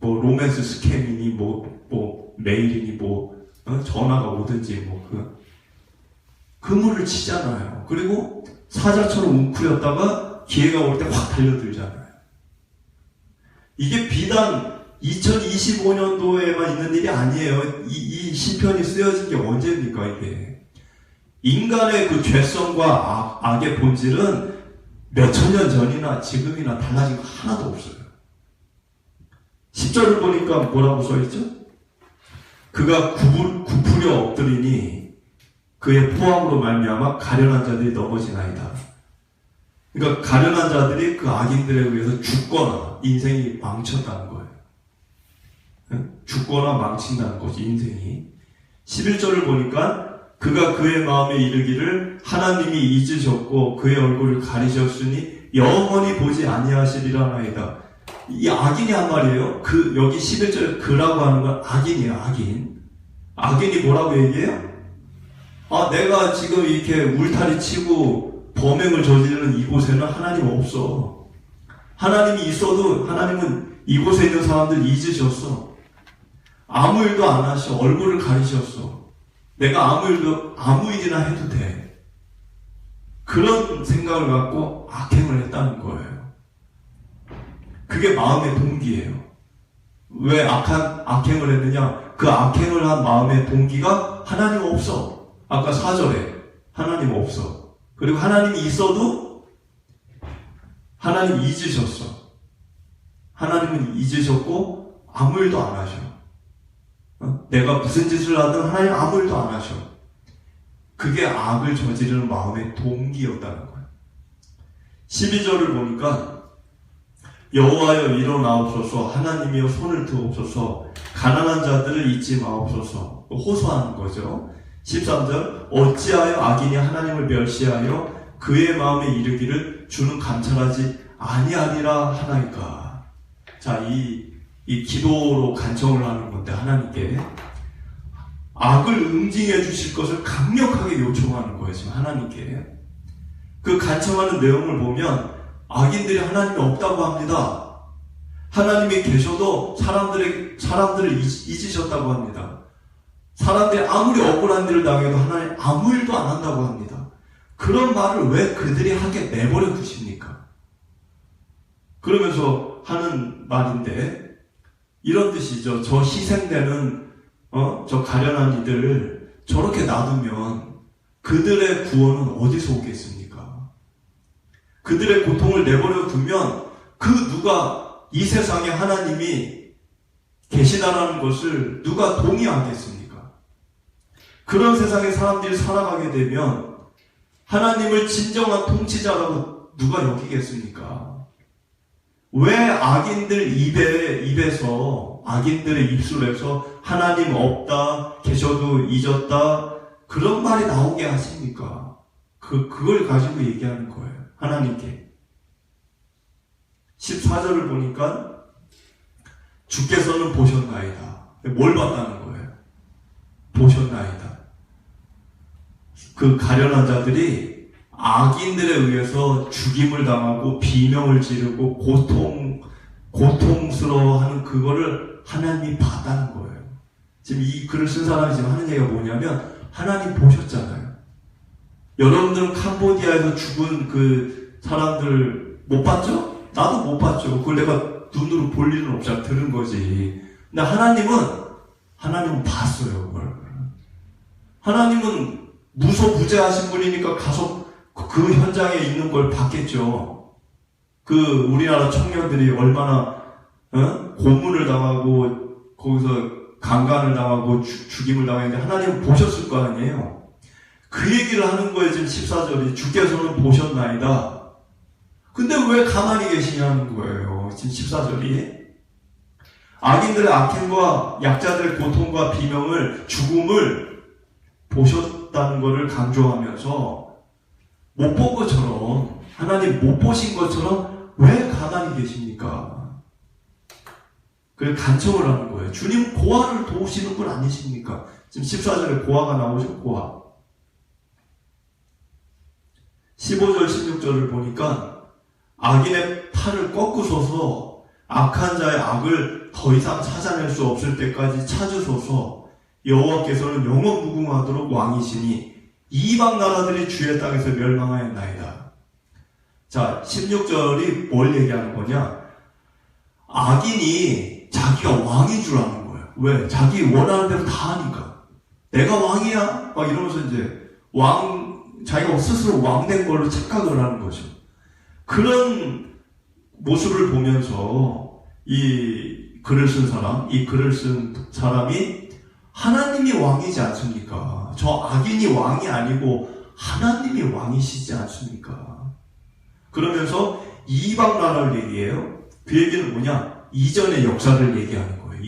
뭐 로맨스 스캠이니 뭐 메일이니 전화가 오든지 그물을 치잖아요. 그리고 사자처럼 웅크렸다가 기회가 올 때 확 달려들잖아요. 이게 비단 2025년도에만 있는 일이 아니에요. 이 시편이 쓰여진 게 언제입니까, 이게? 인간의 그 죄성과 악의 본질은 몇천 년 전이나 지금이나 달라진 거 하나도 없어요. 10절을 보니까 뭐라고 써있죠? 그가 굽으려 엎드리니 그의 포함으로 말미암아 가련한 자들이 넘어지나이다. 그러니까 가련한 자들이 그 악인들에 의해서 죽거나 인생이 망쳤다는 거예요. 죽거나 망친다는 거지, 인생이. 11절을 보니까 그가 그의 마음에 이르기를 하나님이 잊으셨고 그의 얼굴을 가리셨으니 영원히 보지 아니하시리라 나이다. 이 악인이 한 말이에요. 여기 11절에 그라고 하는 건 악인이에요, 악인. 악인이 뭐라고 얘기해요? 내가 지금 이렇게 울타리 치고 범행을 저지르는 이곳에는 하나님 없어. 하나님이 있어도 하나님은 이곳에 있는 사람들 잊으셨어. 아무 일도 안 하셔. 얼굴을 가리셨어. 내가 아무 일이나 해도 돼. 그런 생각을 갖고 악행을 했다는 거예요. 그게 마음의 동기예요. 왜 악행을 했느냐? 그 악행을 한 마음의 동기가 하나님 없어. 아까 4절에 하나님 없어. 그리고 하나님이 있어도 하나님 잊으셨어. 하나님은 잊으셨고 아무 일도 안 하셔. 내가 무슨 짓을 하든 하나님 아무 일도 안 하셔. 그게 악을 저지르는 마음의 동기였다는 거예요. 12절을 보니까 여호와여 일어나옵소서, 하나님이여 손을 드옵소서, 가난한 자들을 잊지 마옵소서. 호소하는 거죠. 13절 어찌하여 악인이 하나님을 멸시하여 그의 마음에 이르기를 주는 감찰하지 아니하리라 하나이까. 자, 이 기도로 간청을 하는 건데 하나님께 악을 응징해 주실 것을 강력하게 요청하는 거예요. 지금 하나님께 그 간청하는 내용을 보면 악인들이 하나님이 없다고 합니다. 하나님이 계셔도 사람들을 잊으셨다고 합니다. 사람들이 아무리 억울한 일을 당해도 하나님 아무 일도 안 한다고 합니다. 그런 말을 왜 그들이 하게 내버려 두십니까? 그러면서 하는 말인데 이런 뜻이죠. 저 희생되는 저 가련한 이들 저렇게 놔두면 그들의 구원은 어디서 오겠습니까? 그들의 고통을 내버려 두면 누가 이 세상에 하나님이 계시다라는 것을 누가 동의하겠습니까? 그런 세상에 사람들이 살아가게 되면 하나님을 진정한 통치자라고 누가 여기겠습니까? 왜 악인들 입에서 악인들의 입술에서 하나님 없다, 계셔도 잊었다 그런 말이 나오게 하십니까? 그걸 가지고 얘기하는 거예요. 하나님께. 14절을 보니까 주께서는 보셨나이다. 뭘 봤다는 거예요? 보셨나이다. 그 가련한 자들이 악인들에 의해서 죽임을 당하고 비명을 지르고 고통스러워하는 그거를 하나님이 봤다는 거예요. 지금 이 글을 쓴 사람이 지금 하는 얘기가 뭐냐면 하나님 보셨잖아요. 여러분들은 캄보디아에서 죽은 그 사람들 못 봤죠? 나도 못 봤죠. 그걸 내가 눈으로 볼 일은 없잖아. 들은 거지. 근데 하나님은 봤어요. 그걸. 하나님은 무소부재하신 분이니까 가서 그 현장에 있는 걸 봤겠죠. 우리나라 청년들이 얼마나 고문을 당하고 거기서 강간을 당하고 죽임을 당했는데 하나님은 보셨을 거 아니에요. 그 얘기를 하는 거예요. 지금 14절이 주께서는 보셨나이다. 근데 왜 가만히 계시냐는 거예요. 지금 14절이 악인들의 악행과 약자들의 고통과 비명을 죽음을 보셨다는 것을 강조하면서 못 본 것처럼 하나님 하나님 못 보신 것처럼 왜 가만히 계십니까? 그래서 간청을 하는 거예요. 주님 고아를 도우시는 분 아니십니까? 지금 14절에 고아가 나오죠, 고아. 15절, 16절을 보니까 악인의 팔을 꺾으소서 악한 자의 악을 더 이상 찾아낼 수 없을 때까지 찾으소서 여호와께서는 영원 무궁하도록 왕이시니 이방 나라들이 주의 땅에서 멸망하였나이다. 자, 16절이 뭘 얘기하는 거냐? 악인이 자기가 왕인 줄 아는 거예요. 왜? 자기 원하는 대로 다 하니까. 내가 왕이야? 막 이러면서 이제 자기가 스스로 왕된 걸로 착각을 하는 거죠. 그런 모습을 보면서 이 글을 쓴 사람이 하나님이 왕이지 않습니까? 저 악인이 왕이 아니고 하나님이 왕이시지 않습니까? 그러면서 이방 나라를 얘기해요. 그 얘기는 뭐냐? 이전의 역사를 얘기하는 거예요.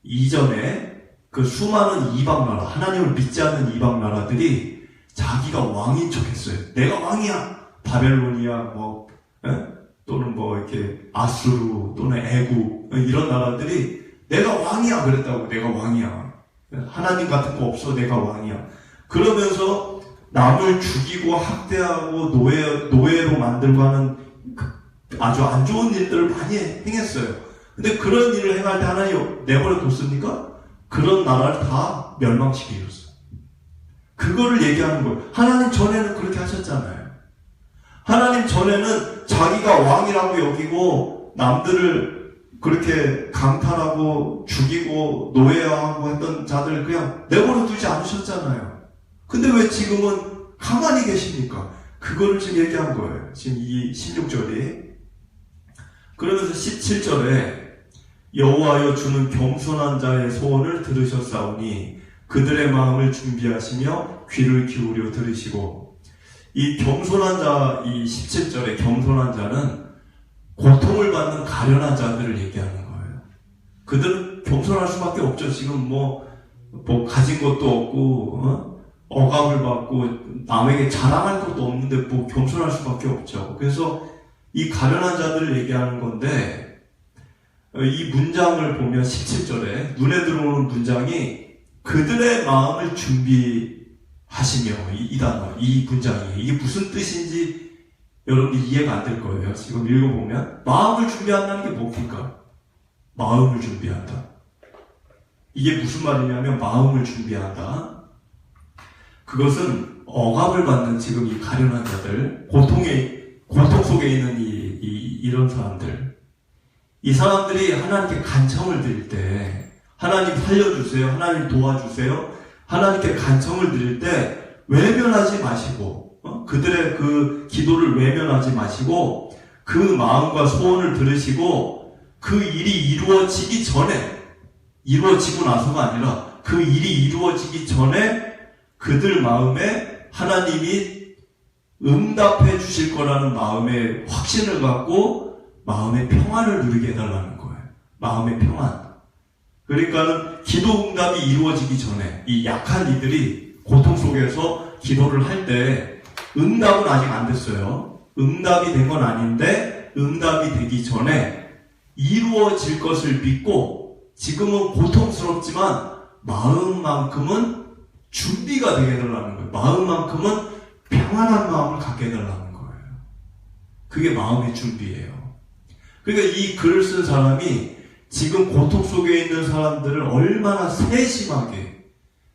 이전에 그 수많은 이방 나라, 하나님을 믿지 않는 이방 나라들이 자기가 왕인 척 했어요. 내가 왕이야! 바벨로니아, 또는 이렇게 아수르, 또는 애굽, 이런 나라들이 내가 왕이야! 그랬다고, 내가 왕이야. 하나님 같은 거 없어, 내가 왕이야. 그러면서 남을 죽이고 학대하고 노예로 만들고 하는 아주 안 좋은 일들을 많이 행했어요. 근데 그런 일을 행할 때 하나님 내버려 뒀습니까? 그런 나라를 다 멸망시키셨어요. 그거를 얘기하는 거예요. 하나님 전에는 그렇게 하셨잖아요. 하나님 전에는 자기가 왕이라고 여기고 남들을 그렇게 강탈하고 죽이고 노예화하고 했던 자들을 그냥 내버려 두지 않으셨잖아요. 근데 왜 지금은 가만히 계십니까? 그거를 지금 얘기한 거예요. 지금 이 16절이. 그러면서 17절에 여호와여 주는 겸손한 자의 소원을 들으셨사오니 그들의 마음을 준비하시며 귀를 기울여 들으시고. 이 겸손한 자, 이 17절에 겸손한 자는 고통을 받는 가련한 자들을 얘기하는 거예요. 그들은 겸손할 수밖에 없죠. 지금 가진 것도 없고, 억압을 받고, 남에게 자랑할 것도 없는데 겸손할 수밖에 없죠. 그래서 이 가련한 자들을 얘기하는 건데, 이 문장을 보면 17절에 눈에 들어오는 문장이 그들의 마음을 준비하시며, 이 단어, 이 문장이 이게 무슨 뜻인지 여러분이 이해가 안 될 거예요. 지금 읽어보면 마음을 준비한다는 게 뭡니까? 마음을 준비한다. 이게 무슨 말이냐면 마음을 준비한다. 그것은 억압을 받는 지금 이 가련한 자들, 고통 속에 있는 이런 사람들, 이 사람들이 하나님께 간청을 드릴 때, 하나님 살려주세요, 하나님 도와주세요, 하나님께 간청을 드릴 때 외면하지 마시고, 그들의 그 기도를 외면하지 마시고 그 마음과 소원을 들으시고 그 일이 이루어지기 전에, 이루어지고 나서가 아니라 그 일이 이루어지기 전에 그들 마음에 하나님이 응답해 주실 거라는 마음의 확신을 갖고 마음의 평안을 누리게 해달라는 거예요. 마음의 평안. 그러니까는 기도 응답이 이루어지기 전에 이 약한 이들이 고통 속에서 기도를 할 때 응답은 아직 안 됐어요. 응답이 된 건 아닌데 응답이 되기 전에 이루어질 것을 믿고 지금은 고통스럽지만 마음만큼은 준비가 되게 해달라는 거예요. 마음만큼은 평안한 마음을 갖게 해달라는 거예요. 그게 마음의 준비예요. 그러니까 이 글을 쓴 사람이 지금 고통 속에 있는 사람들을 얼마나 세심하게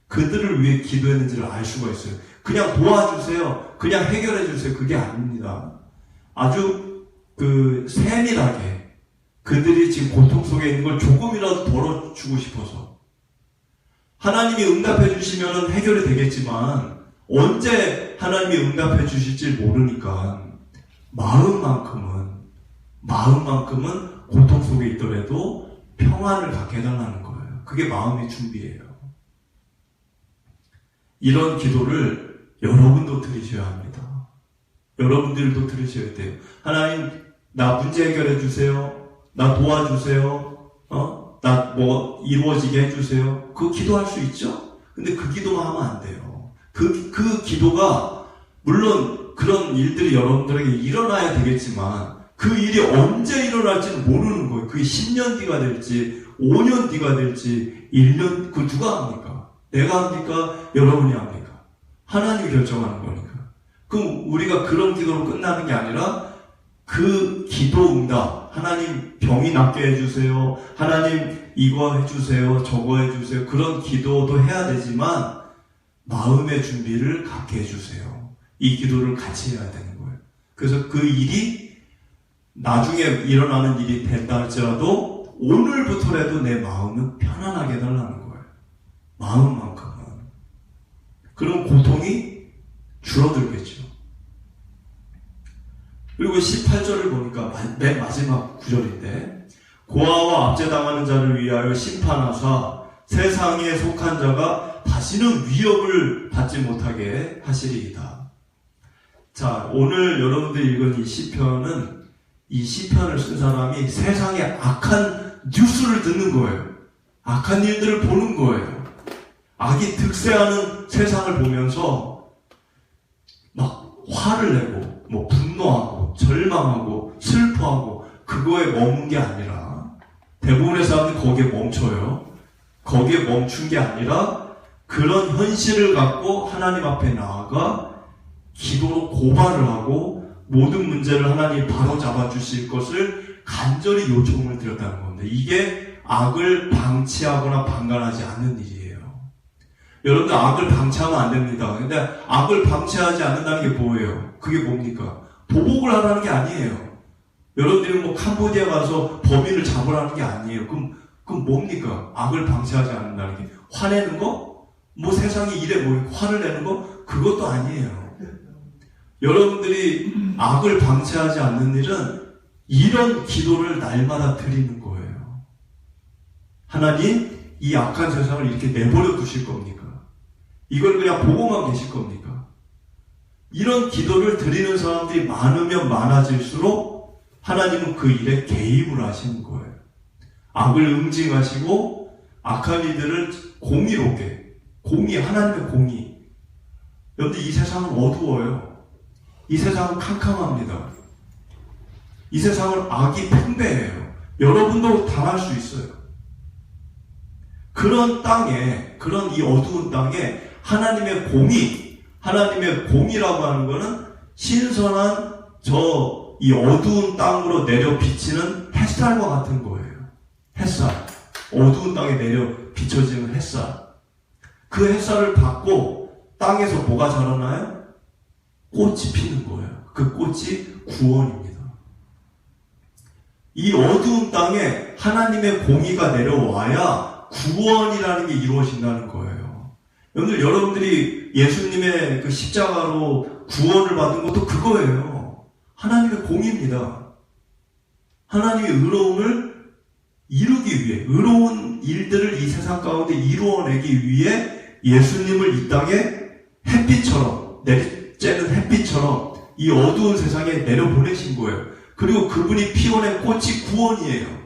그들을 위해 기도했는지를 알 수가 있어요. 그냥 도와주세요, 그냥 해결해주세요, 그게 아닙니다. 아주 세밀하게 그들이 지금 고통 속에 있는 걸 조금이라도 덜어주고 싶어서, 하나님이 응답해 주시면 해결이 되겠지만 언제 하나님이 응답해 주실지 모르니까 마음만큼은 고통 속에 있더라도 평안을 갖게 해달라는 거예요. 그게 마음의 준비예요. 이런 기도를 여러분도 드리셔야 합니다. 여러분들도 들으셔야 돼요. 하나님, 나 문제 해결해 주세요. 나 도와주세요. 나 이루어지게 해주세요. 그거 기도할 수 있죠? 근데 그 기도만 하면 안 돼요. 그 기도가, 물론 그런 일들이 여러분들에게 일어나야 되겠지만 그 일이 언제 일어날지는 모르는 거예요. 그게 10년 뒤가 될지 5년 뒤가 될지 1년, 그 누가 합니까? 내가 합니까? 여러분이 합니까? 하나님이 결정하는 거니까. 그럼 우리가 그런 기도로 끝나는 게 아니라 그 기도 응답, 하나님 병이 낫게 해주세요, 하나님 이거 해주세요, 저거 해주세요, 그런 기도도 해야 되지만 마음의 준비를 갖게 해주세요. 이 기도를 같이 해야 되는 거예요. 그래서 그 일이 나중에 일어나는 일이 된다 할지라도 오늘부터라도 내 마음은 편안하게 해달라는 거예요. 마음만큼은. 그럼 고통이 줄어들겠죠. 그리고 18절을 보니까 맨 마지막 구절인데, 고아와 압제당하는 자를 위하여 심판하사 세상에 속한 자가 다시는 위협을 받지 못하게 하시리이다. 자, 오늘 여러분들이 읽은 이 시편은, 이 시편을 쓴 사람이 세상에 악한 뉴스를 듣는 거예요. 악한 일들을 보는 거예요. 악이 득세하는 세상을 보면서 막 화를 내고 뭐 분노하고 절망하고 슬퍼하고 그거에 머문 게 아니라, 대부분의 사람들이 거기에 멈춰요. 거기에 멈춘 게 아니라 그런 현실을 갖고 하나님 앞에 나아가 기도로 고발을 하고 모든 문제를 하나님이 바로잡아 주실 것을 간절히 요청을 드렸다는 건데, 이게 악을 방치하거나 방관하지 않는 일이에요. 여러분들 악을 방치하면 안 됩니다. 근데 악을 방치하지 않는다는 게 뭐예요? 그게 뭡니까? 보복을 하라는 게 아니에요. 여러분들이 뭐 캄보디아 가서 범인을 잡으라는 게 아니에요. 그럼 뭡니까? 악을 방치하지 않는다는 게 화내는 거? 뭐 세상에 일에 뭐 화를 내는 거? 그것도 아니에요. 여러분들이 악을 방치하지 않는 일은 이런 기도를 날마다 드리는 거예요. 하나님, 이 악한 세상을 이렇게 내버려 두실 겁니까? 이걸 그냥 보고만 계실 겁니까? 이런 기도를 드리는 사람들이 많으면 많아질수록 하나님은 그 일에 개입을 하시는 거예요. 악을 응징하시고 악한 이들을 공의롭게, 하나님의 공의. 여러분들, 이 세상은 어두워요. 이 세상은 캄캄합니다. 이 세상은 악이 팽배해요. 여러분도 당할 수 있어요. 그런 땅에, 그런 이 어두운 땅에 하나님의 공의라고 하는 것은 신선한 이 어두운 땅으로 내려 비치는 햇살과 같은 거예요. 햇살. 어두운 땅에 내려 비춰지는 햇살. 그 햇살을 받고 땅에서 뭐가 자라나요? 꽃이 피는 거예요. 그 꽃이 구원입니다. 이 어두운 땅에 하나님의 공의가 내려와야 구원이라는 게 이루어진다는 거예요. 여러분들이 예수님의 그 십자가로 구원을 받은 것도 그거예요. 하나님의 공의입니다. 하나님의 의로움을 이루기 위해, 의로운 일들을 이 세상 가운데 이루어내기 위해 예수님을 이 땅에 햇빛처럼, 내리쬐는 햇빛처럼 이 어두운 세상에 내려보내신 거예요. 그리고 그분이 피워낸 꽃이 구원이에요.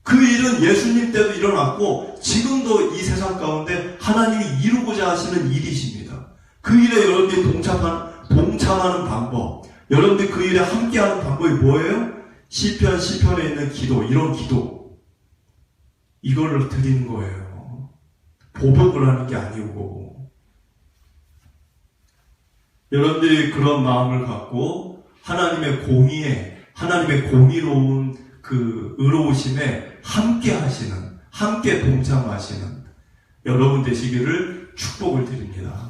그 일은 예수님 때도 일어났고 지금도 이 세상 가운데 하나님이 이루고자 하시는 일이십니다. 그 일에 여러분들이 동참하는 방법, 여러분들이 그 일에 함께하는 방법이 뭐예요? 시편에 있는 기도, 이런 기도, 이걸 드리는 거예요. 보복을 하는 게 아니고. 여러분들이 그런 마음을 갖고 하나님의 공의로운 그 의로우심에 함께 동참하시는 여러분 되시기를 축복을 드립니다.